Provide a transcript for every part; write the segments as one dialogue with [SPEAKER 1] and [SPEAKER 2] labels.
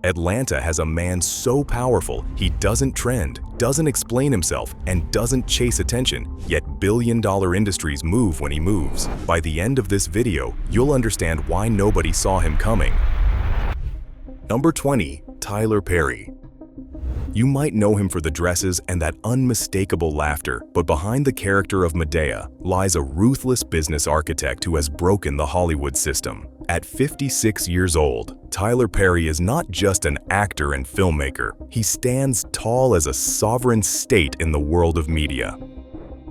[SPEAKER 1] Atlanta has a man so powerful he doesn't trend, doesn't explain himself, and doesn't chase attention, yet billion-dollar industries move when he moves. By the end of this video, you'll understand why nobody saw him coming. Number 20. Tyler Perry. You might know him for the dresses and that unmistakable laughter, but behind the character of Medea lies a ruthless business architect who has broken the Hollywood system. At 56 years old, Tyler Perry is not just an actor and filmmaker. He stands tall as a sovereign state in the world of media.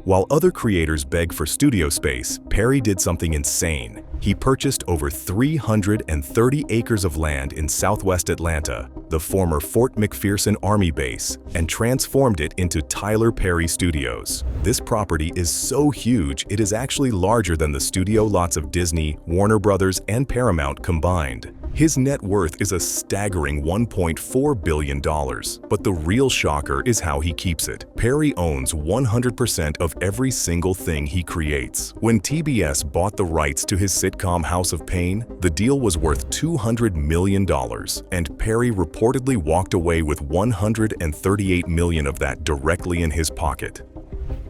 [SPEAKER 1] While other creators beg for studio space, Perry did something insane. He purchased over 330 acres of land in southwest Atlanta, the former Fort McPherson Army base, and transformed it into Tyler Perry Studios. This property is so huge it is actually larger than the studio lots of Disney, Warner Brothers, and Paramount combined. His net worth is a staggering $1.4 billion, but the real shocker is how he keeps it. Perry owns 100% of every single thing he creates. When TBS bought the rights to his sitcom House of Pain, the deal was worth $200 million, and Perry reportedly walked away with $138 million of that directly in his pocket.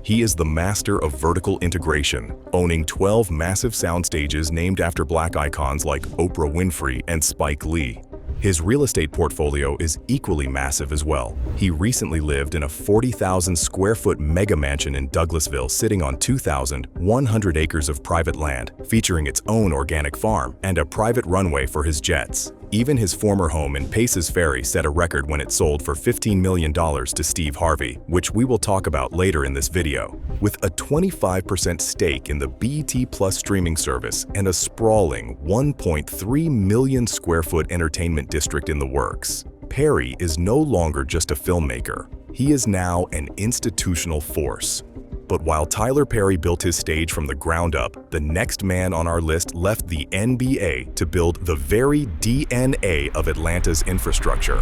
[SPEAKER 1] He is the master of vertical integration, owning 12 massive soundstages named after Black icons like Oprah Winfrey and Spike Lee. His real estate portfolio is equally massive as well. He recently lived in a 40,000 square foot mega mansion in Douglasville sitting on 2,100 acres of private land, featuring its own organic farm and a private runway for his jets. Even his former home in Paces Ferry set a record when it sold for $15 million to Steve Harvey, which we will talk about later in this video. With a 25% stake in the BET Plus streaming service and a sprawling 1.3 million square foot entertainment district in the works, Perry is no longer just a filmmaker. He is now an institutional force. But while Tyler Perry built his stage from the ground up, the next man on our list left the NBA to build the very DNA of Atlanta's infrastructure.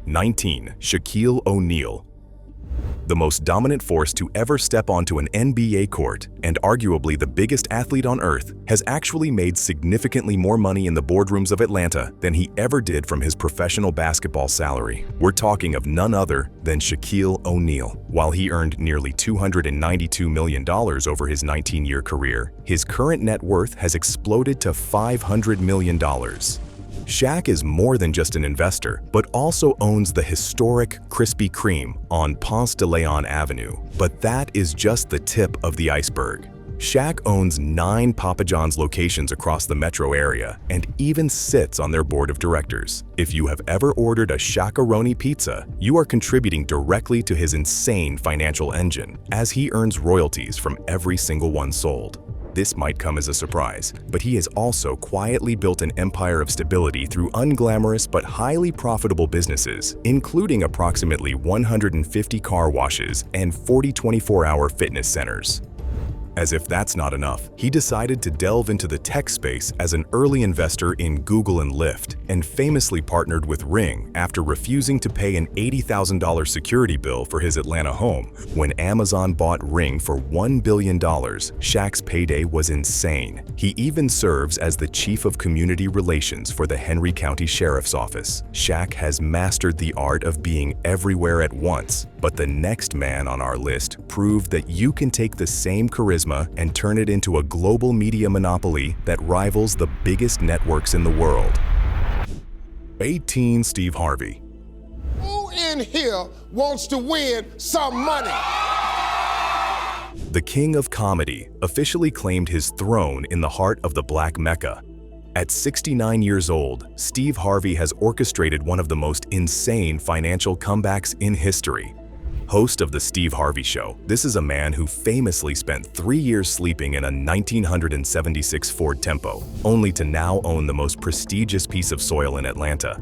[SPEAKER 1] 19. Shaquille O'Neal. The most dominant force to ever step onto an NBA court, and arguably the biggest athlete on earth, has actually made significantly more money in the boardrooms of Atlanta than he ever did from his professional basketball salary. We're talking of none other than Shaquille O'Neal. While he earned nearly $292 million over his 19-year career, his current net worth has exploded to $500 million. Shaq is more than just an investor, but also owns the historic Krispy Kreme on Ponce de Leon Avenue. But that is just the tip of the iceberg. Shaq owns 9 Papa John's locations across the metro area and even sits on their board of directors. If you have ever ordered a Shaq-a-Roni pizza, you are contributing directly to his insane financial engine, as he earns royalties from every single one sold. This might come as a surprise, but he has also quietly built an empire of stability through unglamorous but highly profitable businesses, including approximately 150 car washes and 40 24-hour fitness centers. As if that's not enough, he decided to delve into the tech space as an early investor in Google and Lyft, and famously partnered with Ring after refusing to pay an $80,000 security bill for his Atlanta home. When Amazon bought Ring for $1 billion, Shaq's payday was insane. He even serves as the chief of community relations for the Henry County Sheriff's Office. Shaq has mastered the art of being everywhere at once, but the next man on our list proved that you can take the same charisma and turn it into a global media monopoly that rivals the biggest networks in the world. 18. Steve Harvey.
[SPEAKER 2] Who in here wants to win some money?
[SPEAKER 1] The king of comedy officially claimed his throne in the heart of the Black Mecca. At 69 years old, Steve Harvey has orchestrated one of the most insane financial comebacks in history. Host of The Steve Harvey Show, this is a man who famously spent 3 years sleeping in a 1976 Ford Tempo, only to now own the most prestigious piece of soil in Atlanta.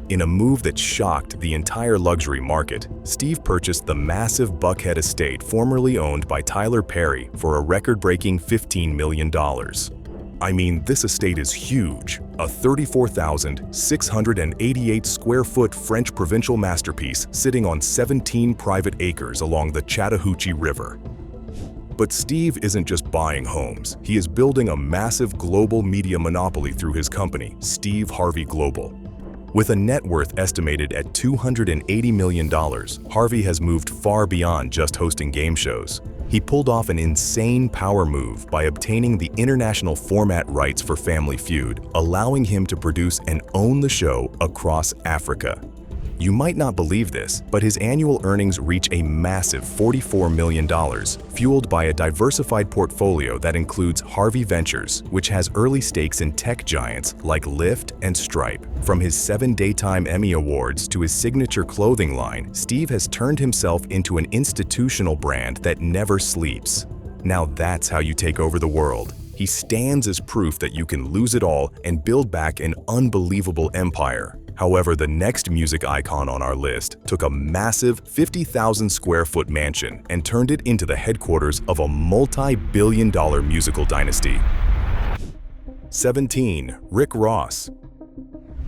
[SPEAKER 1] In a move that shocked the entire luxury market, Steve purchased the massive Buckhead estate formerly owned by Tyler Perry for a record-breaking $15 million. I mean, this estate is huge, a 34,688 square foot French provincial masterpiece sitting on 17 private acres along the Chattahoochee River. But Steve isn't just buying homes, he is building a massive global media monopoly through his company, Steve Harvey Global. With a net worth estimated at $280 million, Harvey has moved far beyond just hosting game shows. He pulled off an insane power move by obtaining the international format rights for Family Feud, allowing him to produce and own the show across Africa. You might not believe this, but his annual earnings reach a massive $44 million, fueled by a diversified portfolio that includes Harvey Ventures, which has early stakes in tech giants like Lyft and Stripe. From his 7 Daytime Emmy Awards to his signature clothing line, Steve has turned himself into an institutional brand that never sleeps. Now that's how you take over the world. He stands as proof that you can lose it all and build back an unbelievable empire. However, the next music icon on our list took a massive 50,000 square foot mansion and turned it into the headquarters of a multi-billion-dollar musical dynasty. 17. Rick Ross.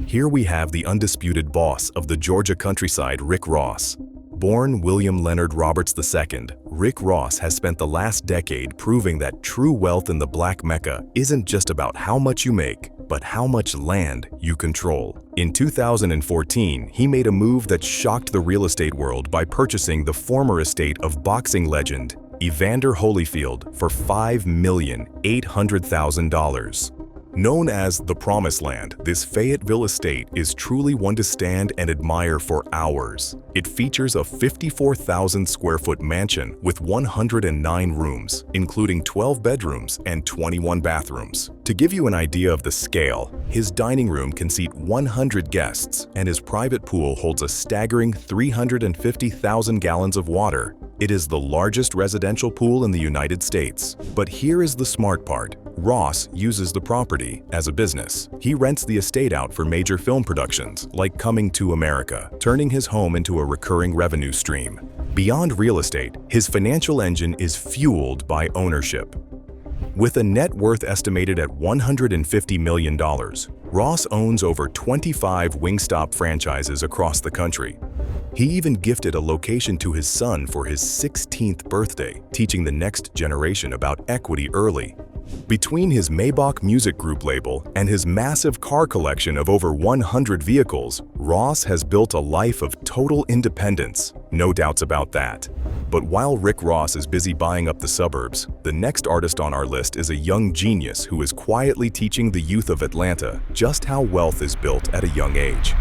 [SPEAKER 1] Here we have the undisputed boss of the Georgia countryside, Rick Ross. Born William Leonard Roberts II, Rick Ross has spent the last decade proving that true wealth in the Black Mecca isn't just about how much you make, but how much land you control. In 2014, he made a move that shocked the real estate world by purchasing the former estate of boxing legend Evander Holyfield for $5,800,000. Known as the Promised Land, this Fayetteville estate is truly one to stand and admire for hours. It features a 54,000 square foot mansion with 109 rooms, including 12 bedrooms and 21 bathrooms. To give you an idea of the scale, his dining room can seat 100 guests, and his private pool holds a staggering 350,000 gallons of water. It is the largest residential pool in the United States. But here is the smart part. Ross uses the property as a business. He rents the estate out for major film productions, like Coming to America, turning his home into a recurring revenue stream. Beyond real estate, his financial engine is fueled by ownership. With a net worth estimated at $150 million, Ross owns over 25 Wingstop franchises across the country. He even gifted a location to his son for his 16th birthday, teaching the next generation about equity early. Between his Maybach Music Group label and his massive car collection of over 100 vehicles, Ross has built a life of total independence. No doubts about that. But while Rick Ross is busy buying up the suburbs, the next artist on our list is a young genius who is quietly teaching the youth of Atlanta just how wealth is built at a young age.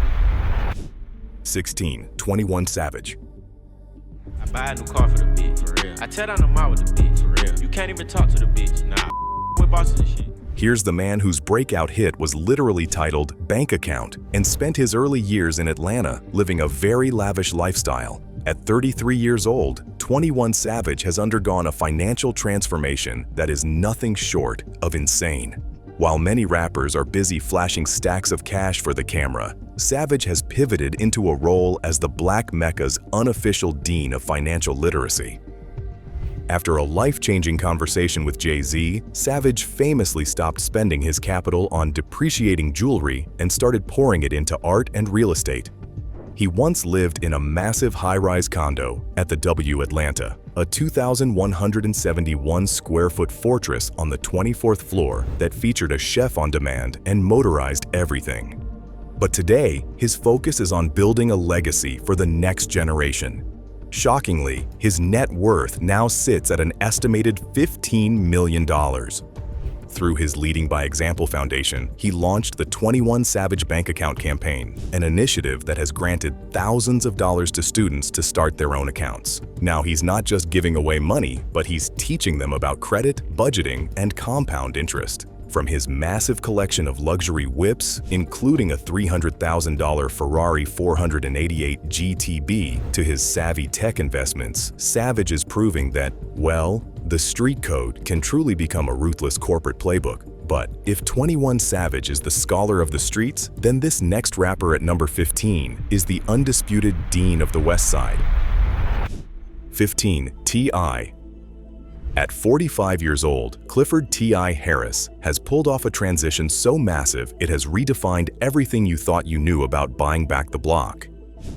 [SPEAKER 1] 16. 21 Savage.
[SPEAKER 3] I buy a new car for the bitch. For real. I tear down the mall with the bitch. For real. You can't even talk to the bitch. Nah, with bosses and shit.
[SPEAKER 1] Here's the man whose breakout hit was literally titled Bank Account and spent his early years in Atlanta living a very lavish lifestyle. At 33 years old, 21 Savage has undergone a financial transformation that is nothing short of insane. While many rappers are busy flashing stacks of cash for the camera, Savage has pivoted into a role as the Black Mecca's unofficial dean of financial literacy. After a life-changing conversation with Jay-Z, Savage famously stopped spending his capital on depreciating jewelry and started pouring it into art and real estate. He once lived in a massive high-rise condo at the W Atlanta, a 2,171 square foot fortress on the 24th floor that featured a chef on demand and motorized everything. But today, his focus is on building a legacy for the next generation. Shockingly, his net worth now sits at an estimated $15 million. Through his Leading by Example Foundation, he launched the 21 Savage Bank Account campaign, an initiative that has granted thousands of dollars to students to start their own accounts. Now he's not just giving away money, but he's teaching them about credit, budgeting, and compound interest. From his massive collection of luxury whips, including a $300,000 Ferrari 488 GTB, to his savvy tech investments, Savage is proving that, well, the street code can truly become a ruthless corporate playbook. But if 21 Savage is the scholar of the streets, then this next rapper at number 15 is the undisputed dean of the West Side. 15. T.I. At 45 years old, Clifford T.I. Harris has pulled off a transition so massive it has redefined everything you thought you knew about buying back the block.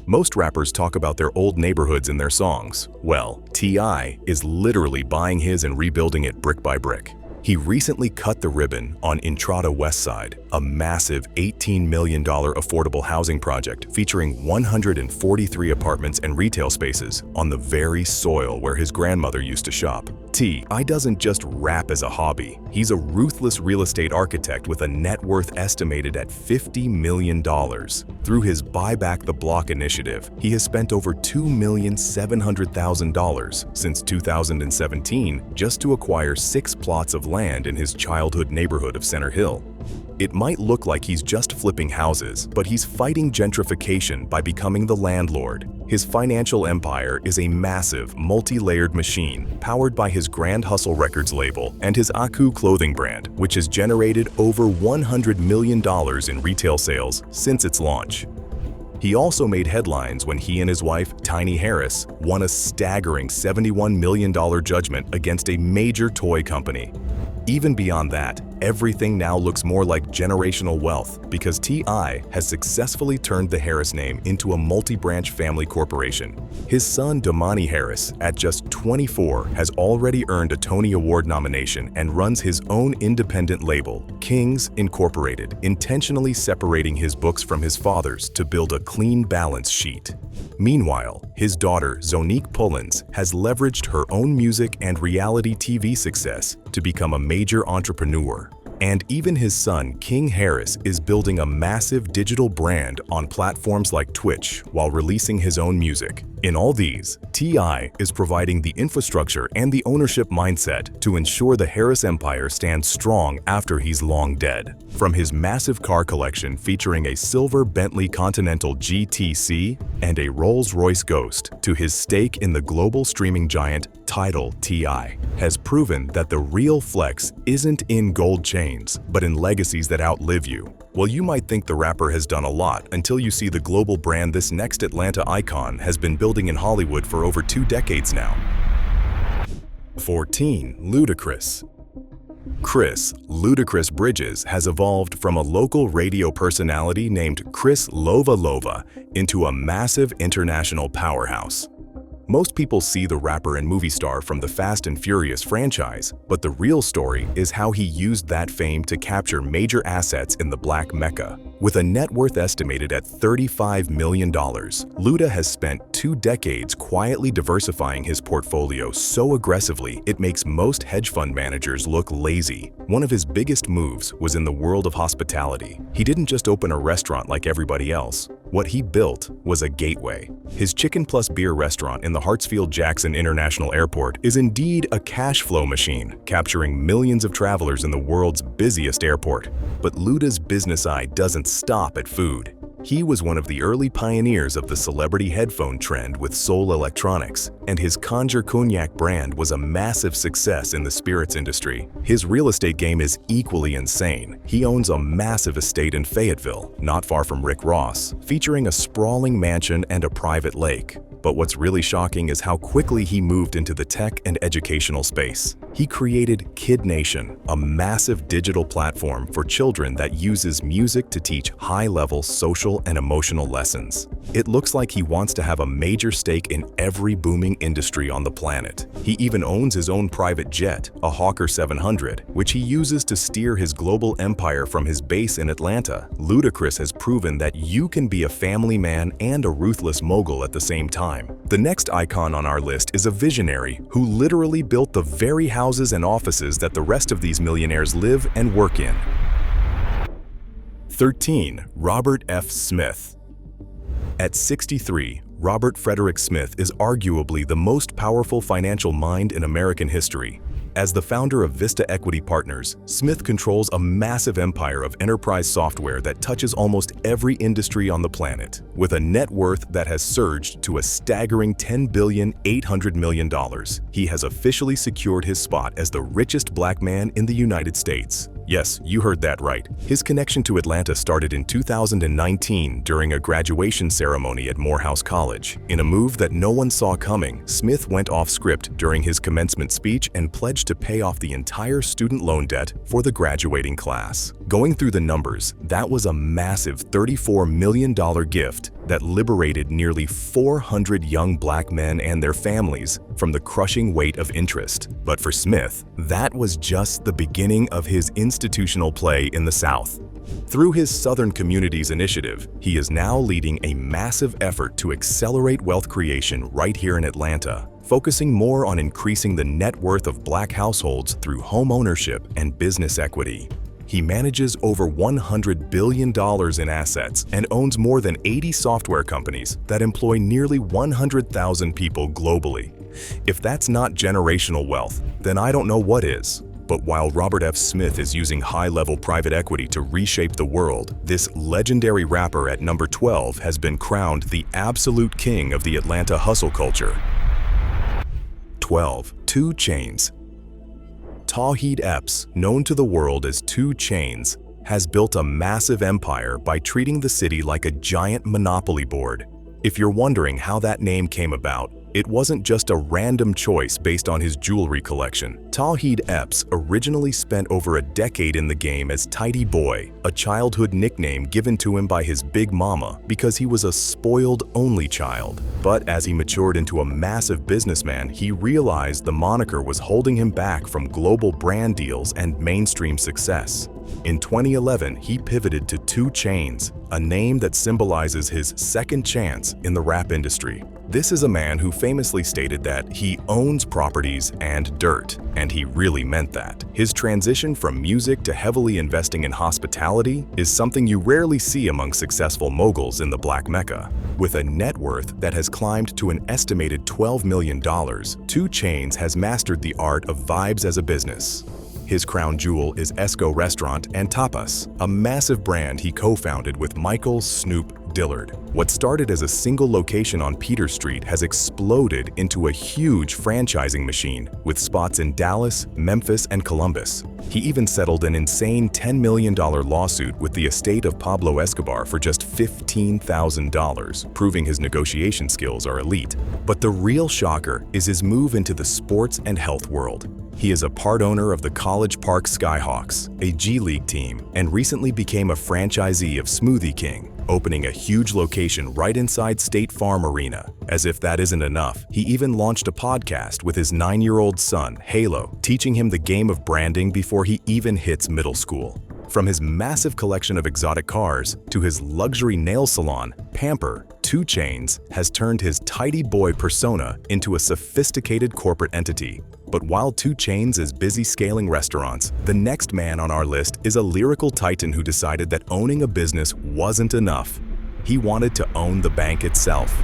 [SPEAKER 1] Most rappers talk about their old neighborhoods in their songs. Well, T.I. is literally buying his and rebuilding it brick by brick. He recently cut the ribbon on Entrada West Side, a massive $18 million affordable housing project featuring 143 apartments and retail spaces on the very soil where his grandmother used to shop. T.I. doesn't just rap as a hobby. He's a ruthless real estate architect with a net worth estimated at $50 million. Through his Buy Back the Block initiative, he has spent over $2,700,000 since 2017 just to acquire 6 plots of land in his childhood neighborhood of Center Hill. It might look like he's just flipping houses, but he's fighting gentrification by becoming the landlord. His financial empire is a massive, multi-layered machine powered by his Grand Hustle Records label and his Aku clothing brand, which has generated over $100 million in retail sales since its launch. He also made headlines when he and his wife, Tiny Harris, won a staggering $71 million judgment against a major toy company. Even beyond that, everything now looks more like generational wealth because T.I. has successfully turned the Harris name into a multi-branch family corporation. His son, Damani Harris, at just 24, has already earned a Tony Award nomination and runs his own independent label, Kings Incorporated, intentionally separating his books from his father's to build a clean balance sheet. Meanwhile, his daughter, Zonique Pullins, has leveraged her own music and reality TV success to become a major entrepreneur. And even his son, King Harris, is building a massive digital brand on platforms like Twitch while releasing his own music. In all these, T.I. is providing the infrastructure and the ownership mindset to ensure the Harris empire stands strong after he's long dead. From his massive car collection featuring a silver Bentley Continental GTC and a Rolls-Royce Ghost to his stake in the global streaming giant Tidal, T.I. has proven that the real flex isn't in gold chains, but in legacies that outlive you. Well, you might think the rapper has done a lot until you see the global brand this next Atlanta icon has been building in Hollywood for over 2 decades now. 14. Ludacris. Chris Ludacris Bridges has evolved from a local radio personality named Chris Lova Lova into a massive international powerhouse. Most people see the rapper and movie star from the Fast and Furious franchise, but the real story is how he used that fame to capture major assets in the Black Mecca. With a net worth estimated at $35 million, Luda has spent 2 decades quietly diversifying his portfolio so aggressively it makes most hedge fund managers look lazy. One of his biggest moves was in the world of hospitality. He didn't just open a restaurant like everybody else. What he built was a gateway. His Chicken Plus Beer restaurant in the Hartsfield-Jackson International Airport is indeed a cash flow machine, capturing millions of travelers in the world's busiest airport. But Luda's business eye doesn't stop at food. He was one of the early pioneers of the celebrity headphone trend with Soul Electronics, and his Conjure Cognac brand was a massive success in the spirits industry. His real estate game is equally insane. He owns a massive estate in Fayetteville, not far from Rick Ross, featuring a sprawling mansion and a private lake. But what's really shocking is how quickly he moved into the tech and educational space. He created Kid Nation, a massive digital platform for children that uses music to teach high-level social and emotional lessons. It looks like he wants to have a major stake in every booming industry on the planet. He even owns his own private jet, a Hawker 700, which he uses to steer his global empire from his base in Atlanta. Ludacris has proven that you can be a family man and a ruthless mogul at the same time. The next icon on our list is a visionary who literally built the very houses and offices that the rest of these millionaires live and work in. 13. Robert F. Smith. At 63, Robert Frederick Smith is arguably the most powerful financial mind in American history. As the founder of Vista Equity Partners, Smith controls a massive empire of enterprise software that touches almost every industry on the planet, with a net worth that has surged to a staggering $10.8 billion. He has officially secured his spot as the richest black man in the United States. Yes, you heard that right. His connection to Atlanta started in 2019 during a graduation ceremony at Morehouse College. In a move that no one saw coming, Smith went off script during his commencement speech and pledged to pay off the entire student loan debt for the graduating class. Going through the numbers, that was a massive $34 million gift that liberated nearly 400 young black men and their families from the crushing weight of interest. But for Smith, that was just the beginning of his institutional play in the South. Through his Southern Communities Initiative, he is now leading a massive effort to accelerate wealth creation right here in Atlanta, focusing more on increasing the net worth of black households through home ownership and business equity. He manages over $100 billion in assets and owns more than 80 software companies that employ nearly 100,000 people globally. If that's not generational wealth, then I don't know what is. But while Robert F. Smith is using high-level private equity to reshape the world, this legendary rapper at number 12 has been crowned the absolute king of the Atlanta hustle culture. 12. 2 Chainz. Tauheed Epps, known to the world as 2 Chainz, has built a massive empire by treating the city like a giant monopoly board. If you're wondering how that name came about, it wasn't just a random choice based on his jewelry collection. Tauheed Epps originally spent over a decade in the game as Tidy Boy, a childhood nickname given to him by his big mama because he was a spoiled only child. But as he matured into a massive businessman, he realized the moniker was holding him back from global brand deals and mainstream success. In 2011, he pivoted to 2 Chainz, a name that symbolizes his second chance in the rap industry. This is a man who famously stated that he owns properties and dirt, and he really meant that. His transition from music to heavily investing in hospitality is something you rarely see among successful moguls in the Black Mecca. With a net worth that has climbed to an estimated $12 million, 2 Chainz has mastered the art of vibes as a business. His crown jewel is Esco Restaurant and Tapas, a massive brand he co-founded with Michael "Snoop" Dillard. What started as a single location on Peter Street has exploded into a huge franchising machine with spots in Dallas, Memphis, and Columbus. He even settled an insane $10 million lawsuit with the estate of Pablo Escobar for just $15,000, proving his negotiation skills are elite. But the real shocker is his move into the sports and health world. He is a part owner of the College Park Skyhawks, a G League team, and recently became a franchisee of Smoothie King, opening a huge location right inside State Farm Arena. As if that isn't enough, he even launched a podcast with his 9-year-old son, Halo, teaching him the game of branding before he even hits middle school. From his massive collection of exotic cars to his luxury nail salon, Pamper, 2 Chainz has turned his tidy boy persona into a sophisticated corporate entity. But while 2 Chainz is busy scaling restaurants, the next man on our list is a lyrical titan who decided that owning a business wasn't enough. He wanted to own the bank itself.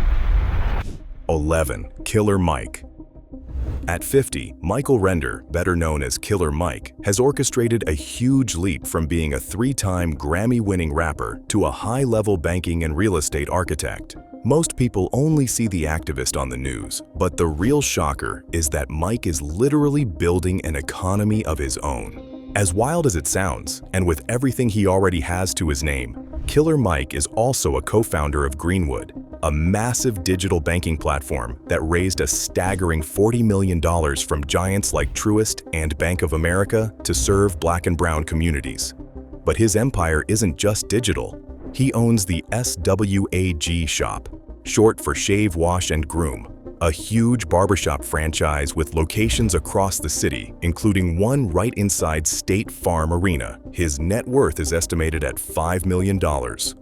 [SPEAKER 1] 11. Killer Mike. At 50, Michael Render, better known as Killer Mike, has orchestrated a huge leap from being a 3-time Grammy-winning rapper to a high-level banking and real estate architect. Most people only see the activist on the news, but the real shocker is that Mike is literally building an economy of his own. As wild as it sounds, and with everything he already has to his name, Killer Mike is also a co-founder of Greenwood, a massive digital banking platform that raised a staggering $40 million from giants like Truist and Bank of America to serve Black and brown communities. But his empire isn't just digital. He owns the SWAG Shop, short for Shave, Wash, and Groom, a huge barbershop franchise with locations across the city, including one right inside State Farm Arena. His net worth is estimated at $5 million.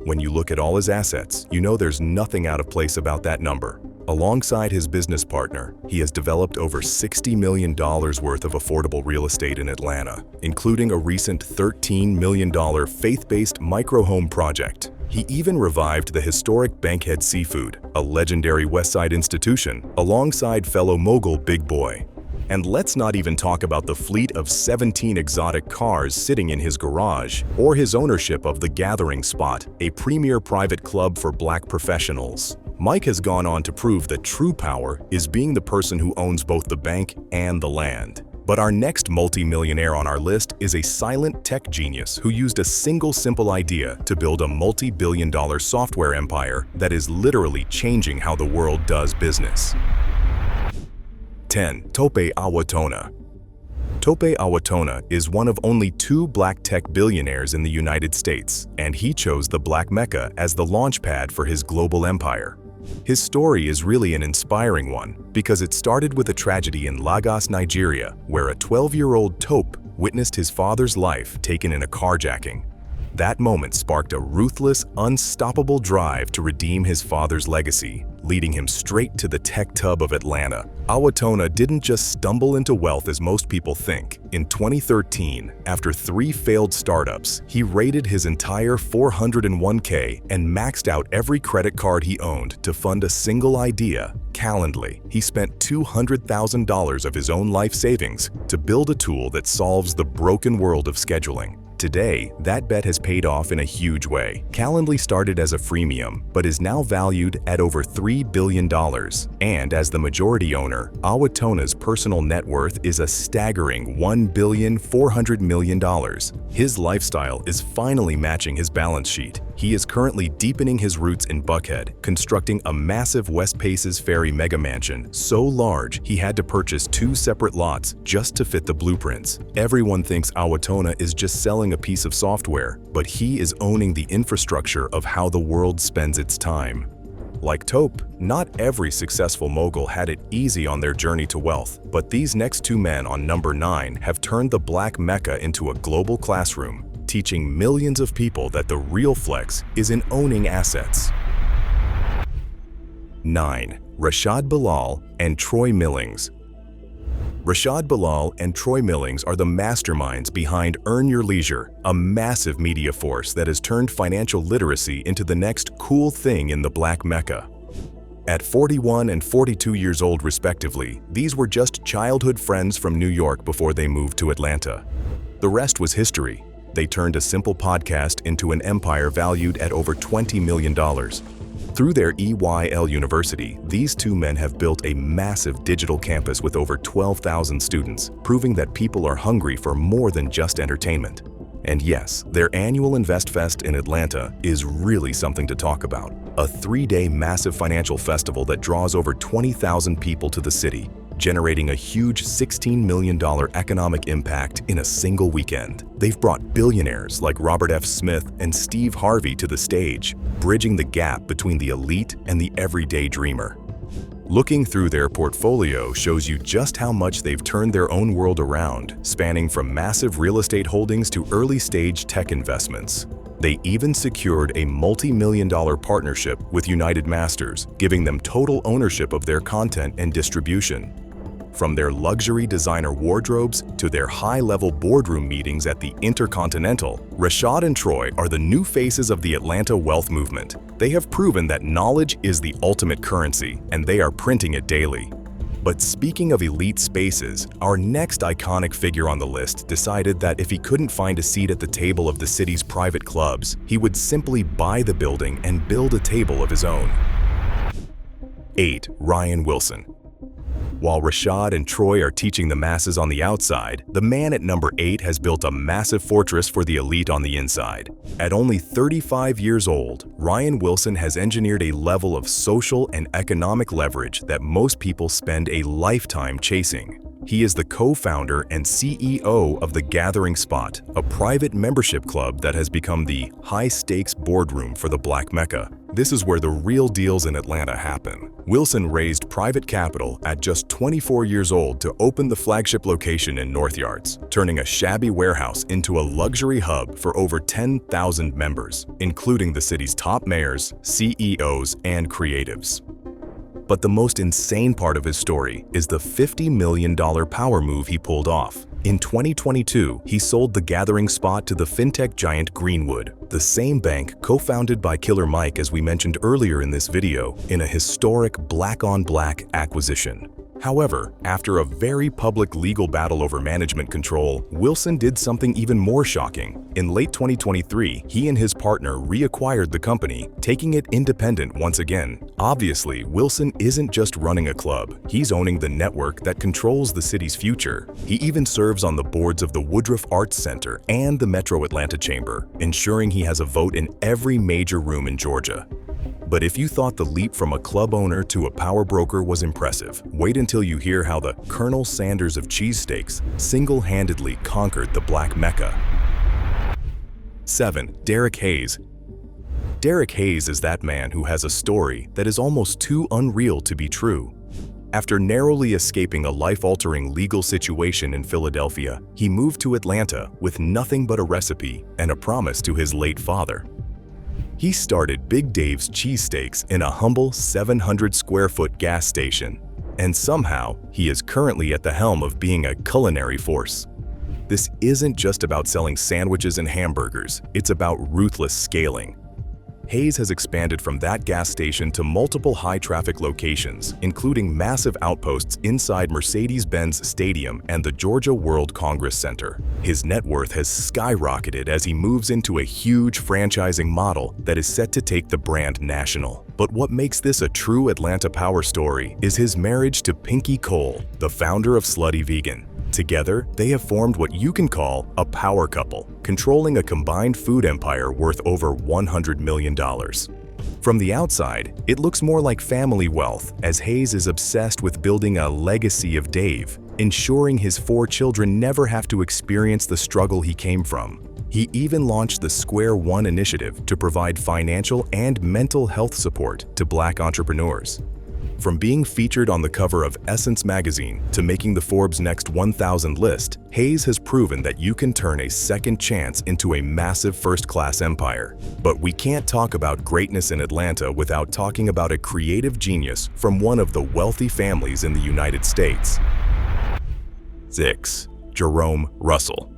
[SPEAKER 1] When you look at all his assets, you know there's nothing out of place about that number. Alongside his business partner, he has developed over $60 million worth of affordable real estate in Atlanta, including a recent $13 million faith-based micro-home project. He even revived the historic Bankhead Seafood, a legendary Westside institution, alongside fellow mogul Big Boy. And let's not even talk about the fleet of 17 exotic cars sitting in his garage, or his ownership of The Gathering Spot, a premier private club for Black professionals. Mike has gone on to prove that true power is being the person who owns both the bank and the land. But our next multi-millionaire on our list is a silent tech genius who used a single simple idea to build a multi-billion-dollar software empire that is literally changing how the world does business. 10. Tope Awotona. Tope Awotona is one of only 2 black tech billionaires in the United States, and he chose the Black Mecca as the launchpad for his global empire. His story is really an inspiring one because it started with a tragedy in Lagos, Nigeria, where a 12-year-old Tope witnessed his father's life taken in a carjacking. That moment sparked a ruthless, unstoppable drive to redeem his father's legacy, leading him straight to the tech hub of Atlanta. Awotona didn't just stumble into wealth as most people think. In 2013, after 3 failed startups, he raided his entire 401k and maxed out every credit card he owned to fund a single idea, Calendly. He spent $200,000 of his own life savings to build a tool that solves the broken world of scheduling. Today, that bet has paid off in a huge way. Calendly started as a freemium, but is now valued at over $3 billion. And as the majority owner, Awotona's personal net worth is a staggering $1,400,000,000. His lifestyle is finally matching his balance sheet. He is currently deepening his roots in Buckhead, constructing a massive West Paces Ferry mega mansion so large he had to purchase 2 separate lots just to fit the blueprints. Everyone thinks Awotona is just selling a piece of software, but he is owning the infrastructure of how the world spends its time. Like Tope, not every successful mogul had it easy on their journey to wealth, but these next 2 men on number 9 have turned the Black Mecca into a global classroom, teaching millions of people that the real flex is in owning assets. 9. Rashad Bilal and Troy Millings. Rashad Bilal and Troy Millings are the masterminds behind Earn Your Leisure, a massive media force that has turned financial literacy into the next cool thing in the Black Mecca. At 41 and 42 years old respectively, these were just childhood friends from New York before they moved to Atlanta. The rest was history. They turned a simple podcast into an empire valued at over $20 million. Through their EYL University, these 2 men have built a massive digital campus with over 12,000 students, proving that people are hungry for more than just entertainment. And yes, their annual InvestFest in Atlanta is really something to talk about. A 3-day massive financial festival that draws over 20,000 people to the city, generating a huge $16 million economic impact in a single weekend. They've brought billionaires like Robert F. Smith and Steve Harvey to the stage, bridging the gap between the elite and the everyday dreamer. Looking through their portfolio shows you just how much they've turned their own world around, spanning from massive real estate holdings to early-stage tech investments. They even secured a multi-million-dollar partnership with United Masters, giving them total ownership of their content and distribution. From their luxury designer wardrobes to their high-level boardroom meetings at the Intercontinental, Rashad and Troy are the new faces of the Atlanta wealth movement. They have proven that knowledge is the ultimate currency, and they are printing it daily. But speaking of elite spaces, our next iconic figure on the list decided that if he couldn't find a seat at the table of the city's private clubs, he would simply buy the building and build a table of his own. 8. Ryan Wilson. While Rashad and Troy are teaching the masses on the outside, the man at number 8 has built a massive fortress for the elite on the inside. At only 35 years old, Ryan Wilson has engineered a level of social and economic leverage that most people spend a lifetime chasing. He is the co-founder and CEO of The Gathering Spot, a private membership club that has become the high-stakes boardroom for the Black Mecca. This is where the real deals in Atlanta happen. Wilson raised private capital at just 24 years old to open the flagship location in North Yards, turning a shabby warehouse into a luxury hub for over 10,000 members, including the city's top mayors, CEOs, and creatives. But the most insane part of his story is the $50 million power move he pulled off. In 2022, he sold The Gathering Spot to the fintech giant Greenwood, the same bank co-founded by Killer Mike as we mentioned earlier in this video, in a historic black-on-black acquisition. However, after a very public legal battle over management control, Wilson did something even more shocking. In late 2023, he and his partner reacquired the company, taking it independent once again. Obviously, Wilson isn't just running a club, he's owning the network that controls the city's future. He even serves on the boards of the Woodruff Arts Center and the Metro Atlanta Chamber, ensuring he has a vote in every major room in Georgia. But if you thought the leap from a club owner to a power broker was impressive, wait until you hear how the Colonel Sanders of cheesesteaks single-handedly conquered the Black Mecca. 7. Derek Hayes. Derek Hayes is that man who has a story that is almost too unreal to be true. After narrowly escaping a life-altering legal situation in Philadelphia, he moved to Atlanta with nothing but a recipe and a promise to his late father. He started Big Dave's Cheesesteaks in a humble 700-square-foot gas station, and somehow he is currently at the helm of being a culinary force. This isn't just about selling sandwiches and hamburgers, it's about ruthless scaling. Hayes has expanded from that gas station to multiple high-traffic locations, including massive outposts inside Mercedes-Benz Stadium and the Georgia World Congress Center. His net worth has skyrocketed as he moves into a huge franchising model that is set to take the brand national. But what makes this a true Atlanta power story is his marriage to Pinky Cole, the founder of Slutty Vegan. Together, they have formed what you can call a power couple, controlling a combined food empire worth over $100 million. From the outside, it looks more like family wealth, as Hayes is obsessed with building a legacy of Dave, ensuring his 4 children never have to experience the struggle he came from. He even launched the Square One initiative to provide financial and mental health support to Black entrepreneurs. From being featured on the cover of Essence magazine to making the Forbes Next 1000 list, Hayes has proven that you can turn a second chance into a massive first-class empire. But we can't talk about greatness in Atlanta without talking about a creative genius from one of the wealthy families in the United States. 6. Jerome Russell.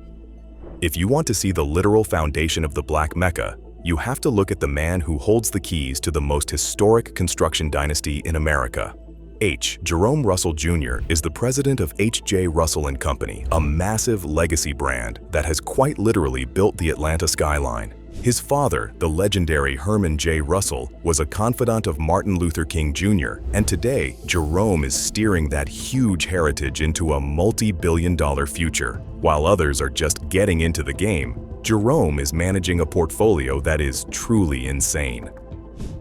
[SPEAKER 1] If you want to see the literal foundation of the Black Mecca, you have to look at the man who holds the keys to the most historic construction dynasty in America. Jerome Russell Jr. is the president of H.J. Russell & Company, a massive legacy brand that has quite literally built the Atlanta skyline. His father, the legendary Herman J. Russell, was a confidant of Martin Luther King Jr., and today, Jerome is steering that huge heritage into a multi-billion-dollar future. While others are just getting into the game, Jerome is managing a portfolio that is truly insane.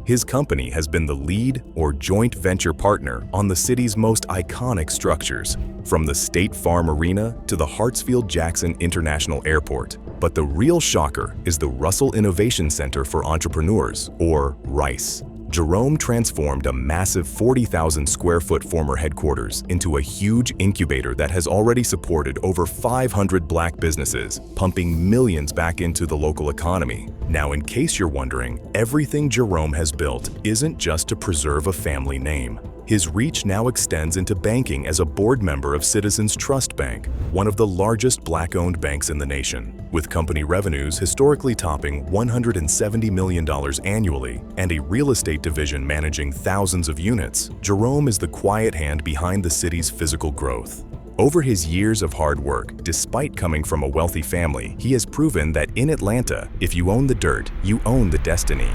[SPEAKER 1] His company has been the lead or joint venture partner on the city's most iconic structures, from the State Farm Arena to the Hartsfield-Jackson International Airport. But the real shocker is the Russell Innovation Center for Entrepreneurs, or RICE. Jerome transformed a massive 40,000-square-foot former headquarters into a huge incubator that has already supported over 500 Black businesses, pumping millions back into the local economy. Now, in case you're wondering, everything Jerome has built isn't just to preserve a family name. His reach now extends into banking as a board member of Citizens Trust Bank, one of the largest Black-owned banks in the nation, with company revenues historically topping $170 million annually and a real estate division managing thousands of units. Jerome is the quiet hand behind the city's physical growth. Over his years of hard work, despite coming from a wealthy family, he has proven that in Atlanta, if you own the dirt, you own the destiny.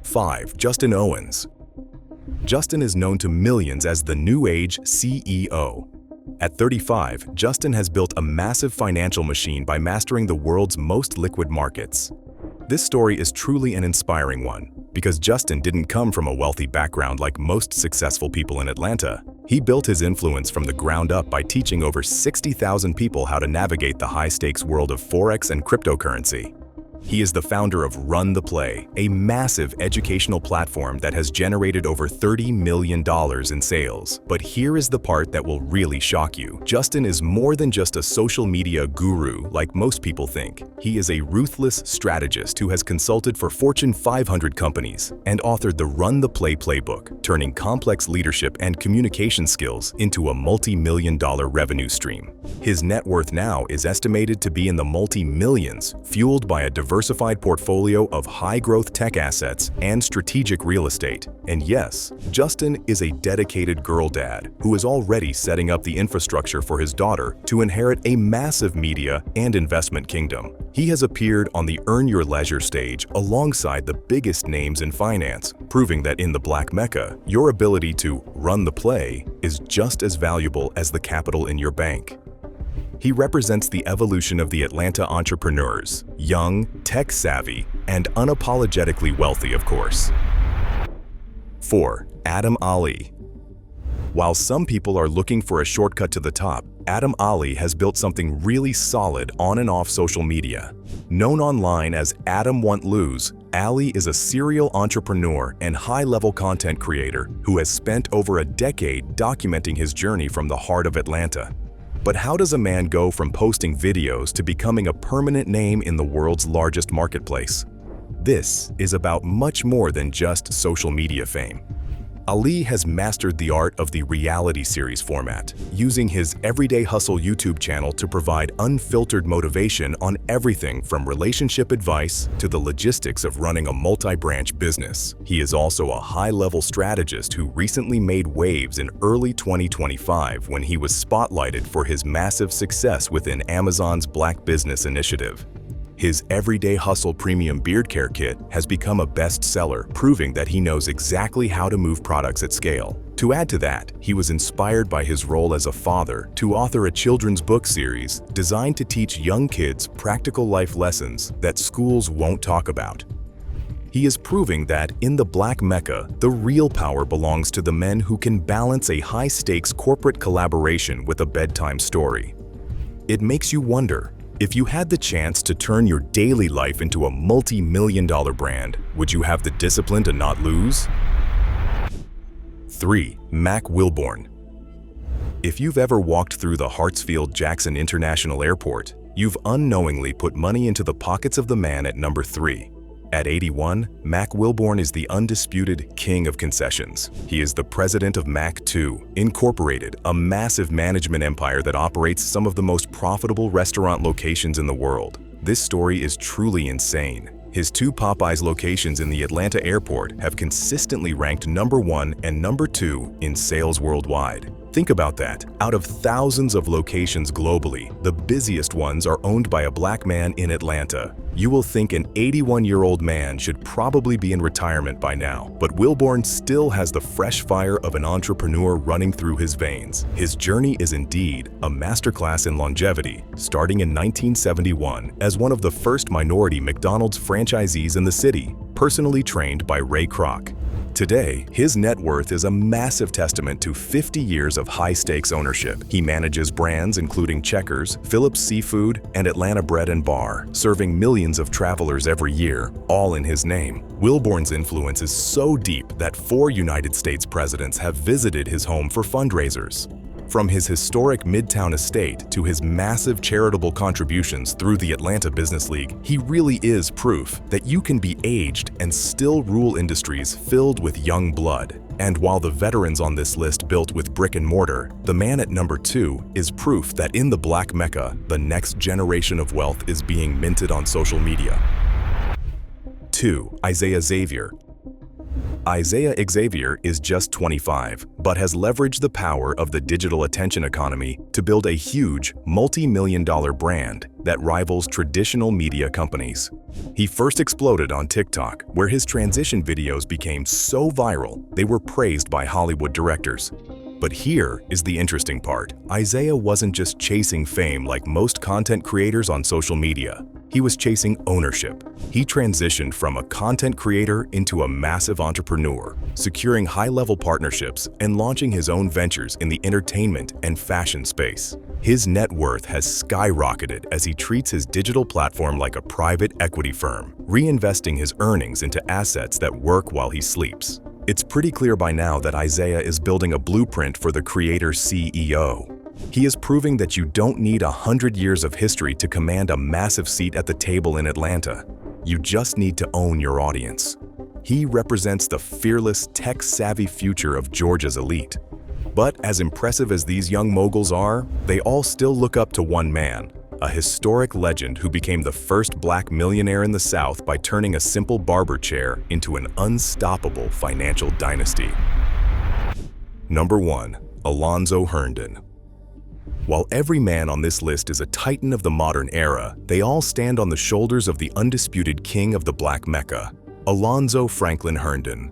[SPEAKER 1] 5. Justin Owens. Justin is known to millions as the New Age CEO. At 35, Justin has built a massive financial machine by mastering the world's most liquid markets. This story is truly an inspiring one, because Justin didn't come from a wealthy background like most successful people in Atlanta. He built his influence from the ground up by teaching over 60,000 people how to navigate the high-stakes world of Forex and cryptocurrency. He is the founder of Run the Play, a massive educational platform that has generated over $30 million in sales. But here is the part that will really shock you. Justin is more than just a social media guru like most people think. He is a ruthless strategist who has consulted for Fortune 500 companies and authored the Run the Play playbook, turning complex leadership and communication skills into a multi-million-dollar revenue stream. His net worth now is estimated to be in the multi-millions, fueled by a diverse diversified portfolio of high-growth tech assets and strategic real estate. And yes, Justin is a dedicated girl dad who is already setting up the infrastructure for his daughter to inherit a massive media and investment kingdom. He has appeared on the Earn Your Leisure stage alongside the biggest names in finance, proving that in the Black Mecca, your ability to run the play is just as valuable as the capital in your bank. He represents the evolution of the Atlanta entrepreneurs, young, tech-savvy, and unapologetically wealthy, of course. 4. Adam Ali. While some people are looking for a shortcut to the top, Adam Ali has built something really solid on and off social media. Known online as Adam Want Lose, Ali is a serial entrepreneur and high-level content creator who has spent over a decade documenting his journey from the heart of Atlanta. But how does a man go from posting videos to becoming a permanent name in the world's largest marketplace? This is about much more than just social media fame. Ali has mastered the art of the reality series format, using his Everyday Hustle YouTube channel to provide unfiltered motivation on everything from relationship advice to the logistics of running a multi-branch business. He is also a high-level strategist who recently made waves in early 2025 when he was spotlighted for his massive success within Amazon's Black Business Initiative. His Everyday Hustle Premium Beard Care Kit has become a bestseller, proving that he knows exactly how to move products at scale. To add to that, he was inspired by his role as a father to author a children's book series designed to teach young kids practical life lessons that schools won't talk about. He is proving that in the Black Mecca, the real power belongs to the men who can balance a high-stakes corporate collaboration with a bedtime story. It makes you wonder, if you had the chance to turn your daily life into a multi-million-dollar brand, would you have the discipline to not lose? 3. Mac Wilborn. If you've ever walked through the Hartsfield-Jackson International Airport, you've unknowingly put money into the pockets of the man at number 3. At 81, Mac Wilborn is the undisputed king of concessions. He is the president of Mac 2, Incorporated, a massive management empire that operates some of the most profitable restaurant locations in the world. This story is truly insane. His 2 Popeyes locations in the Atlanta airport have consistently ranked number 1 and number 2 in sales worldwide. Think about that. Out of thousands of locations globally, the busiest ones are owned by a black man in Atlanta. You will think an 81-year-old man should probably be in retirement by now, but Wilborn still has the fresh fire of an entrepreneur running through his veins. His journey is indeed a masterclass in longevity, starting in 1971 as one of the first minority McDonald's franchisees in the city, personally trained by Ray Kroc. Today, his net worth is a massive testament to 50 years of high-stakes ownership. He manages brands including Checkers, Phillips Seafood, and Atlanta Bread and Bar, serving millions of travelers every year, all in his name. Wilborn's influence is so deep that 4 United States presidents have visited his home for fundraisers. From his historic Midtown estate to his massive charitable contributions through the Atlanta Business League, he really is proof that you can be aged and still rule industries filled with young blood. And while the veterans on this list built with brick and mortar, the man at number 2 is proof that in the Black Mecca, the next generation of wealth is being minted on social media. 2. Isaiah Xavier. Isaiah Xavier is just 25, but has leveraged the power of the digital attention economy to build a huge, multi-million-dollar brand that rivals traditional media companies. He first exploded on TikTok, where his transition videos became so viral they were praised by Hollywood directors. But here is the interesting part. Isaiah wasn't just chasing fame like most content creators on social media. He was chasing ownership. He transitioned from a content creator into a massive entrepreneur, securing high-level partnerships and launching his own ventures in the entertainment and fashion space. His net worth has skyrocketed as he treats his digital platform like a private equity firm, reinvesting his earnings into assets that work while he sleeps. It's pretty clear by now that Isaiah is building a blueprint for the creator CEO. He is proving that you don't need 100 years of history to command a massive seat at the table in Atlanta. You just need to own your audience. He represents the fearless, tech-savvy future of Georgia's elite. But as impressive as these young moguls are, they all still look up to one man, a historic legend who became the first black millionaire in the South by turning a simple barber chair into an unstoppable financial dynasty. Number 1. Alonzo Herndon. While every man on this list is a titan of the modern era, they all stand on the shoulders of the undisputed king of the Black Mecca, Alonzo Franklin Herndon.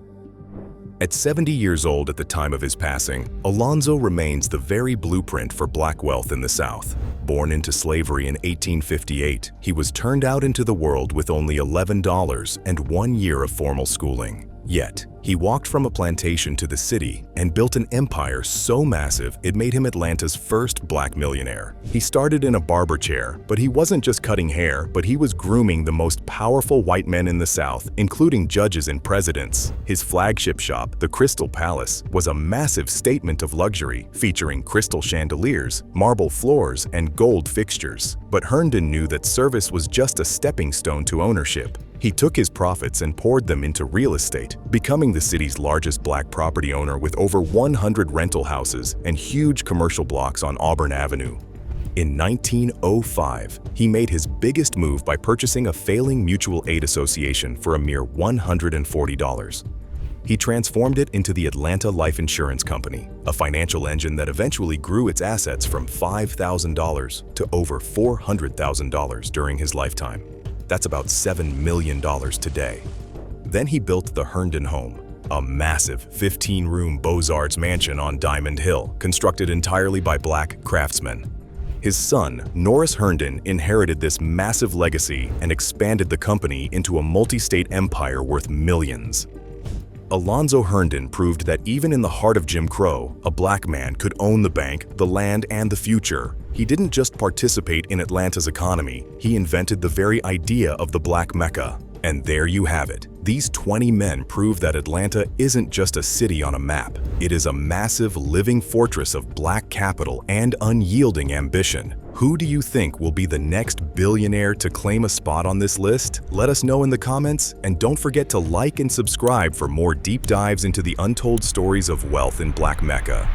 [SPEAKER 1] At 70 years old at the time of his passing, Alonzo remains the very blueprint for black wealth in the South. Born into slavery in 1858, he was turned out into the world with only $11 and 1 year of formal schooling. Yet, he walked from a plantation to the city and built an empire so massive it made him Atlanta's first black millionaire. He started in a barber chair, but he wasn't just cutting hair, but he was grooming the most powerful white men in the South, including judges and presidents. His flagship shop, the Crystal Palace, was a massive statement of luxury, featuring crystal chandeliers, marble floors, and gold fixtures. But Herndon knew that service was just a stepping stone to ownership. He took his profits and poured them into real estate, becoming the city's largest black property owner with over 100 rental houses and huge commercial blocks on Auburn Avenue. In 1905, he made his biggest move by purchasing a failing mutual aid association for a mere $140. He transformed it into the Atlanta Life Insurance Company, a financial engine that eventually grew its assets from $5,000 to over $400,000 during his lifetime. That's about $7 million today. Then he built the Herndon home, a massive 15-room Beaux-Arts mansion on Diamond Hill, constructed entirely by black craftsmen. His son, Norris Herndon, inherited this massive legacy and expanded the company into a multi-state empire worth millions. Alonzo Herndon proved that even in the heart of Jim Crow, a black man could own the bank, the land, and the future. He didn't just participate in Atlanta's economy, he invented the very idea of the Black Mecca. And there you have it. These 20 men prove that Atlanta isn't just a city on a map. It is a massive living fortress of black capital and unyielding ambition. Who do you think will be the next billionaire to claim a spot on this list? Let us know in the comments, and don't forget to like and subscribe for more deep dives into the untold stories of wealth in Black Mecca.